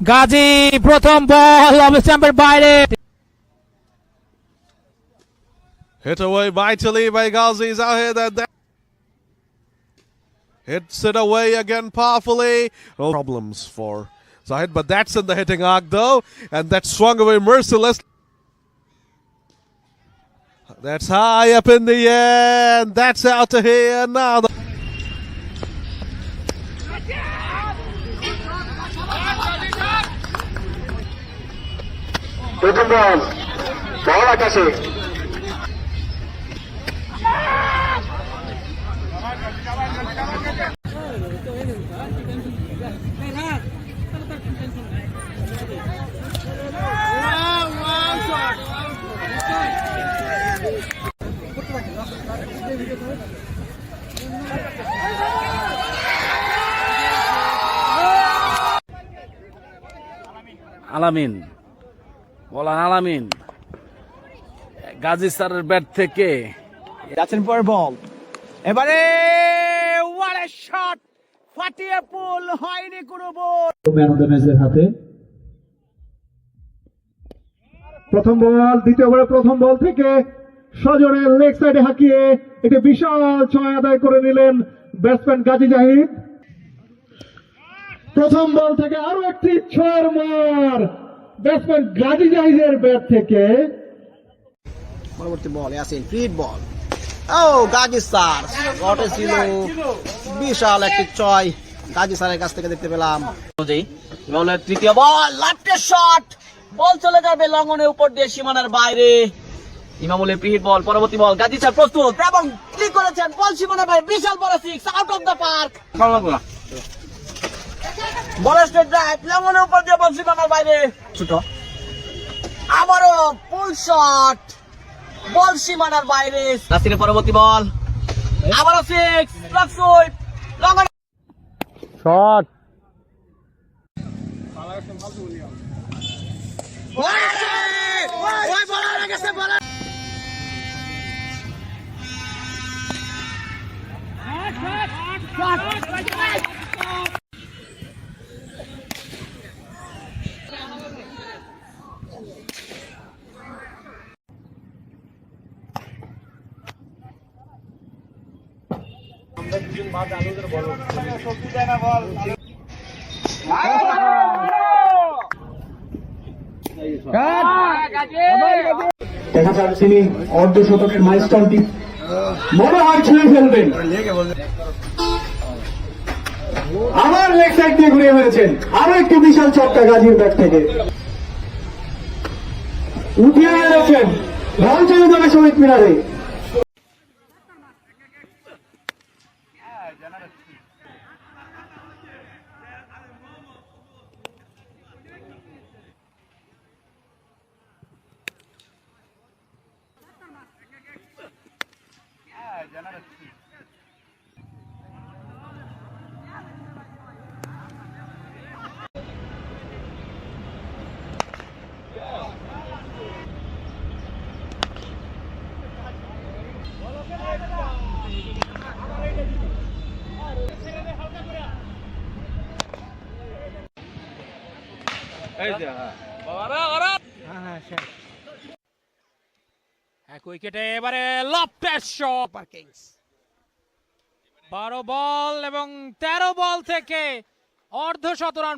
গাজী প্রথম বল অফ স্ট্যাম্পের বাইরে। Hit away mightily by Ghazi Zahid, and that hits it away again powerfully. No problems for Zahid, but that's in the hitting arc though, and that swung away merciless. That's high up in the air, and that's out to here now. প্রথম বল বল আকাশে আলামিন বলান আলামিন গাজী স্যারের bat থেকে যাচ্ছেন পর বল এবারে watt এ shot ফাটিয়ে পুল হয়নি কোনো বল ম্যান অফ দ্য ম্যাচের হাতে প্রথম বল দ্বিতীয় ওভারে প্রথম বল থেকে সজনের লেগ সাইডে হাঁকিয়ে একটি বিশাল ছয় আদায় করে নিলেন ব্যাটসম্যান গাজী জাহিদ প্রথম বল থেকে আরো একটি ছয়ের মার ব্যাটসম্যান গাজী জাহিদের ব্যাট থেকে পরবর্তী বল ইয়াসিন ফ্রিড বল ও গাজী স্যার শটে ছিল বিশাল একটি ছয় গাজী স্যারের কাছ থেকে দেখতে পেলাম বলের তৃতীয় বল লাফটের শট বল চলে যাবে লঙ্ঘনের উপর দিয়ে সীমানার বাইরে ইমামুলের ফ্রিড বল পরবর্তী বল গাজী স্যার প্রস্তুত এবং ক্লিক করেছেন বল সীমানার বাইরে বিশাল বড় six out of the park বলের স্ট্রেট ড্রাইভ লঙ্ঘনের উপর দিয়ে বল সীমানার বাইরে ছোট আবারও ফুল শট বল সীমানার বাইরে নাসিরের পরবর্তী বল আবারও সিক্স লক সুইপ লঙ্ঘন শট ওই বলার গেছে বলার দেখা যাক তিনি অর্ধশতকের মাইলস্টোনটি মনে হয় ছুঁয়ে ফেলবেন আবার লেগ সাইড দিয়ে ঘুরিয়ে ফেলেছেন আরো একটি বিশাল ছক্কা গাজীর ব্যাট থেকে উঠিয়ে মেরেছেন বল চলে যাবে শহীদ মিনারে এক উইকেটে এবারে লফটের শট কিংস 12 বল এবং 13 বল থেকে অর্ধশত রান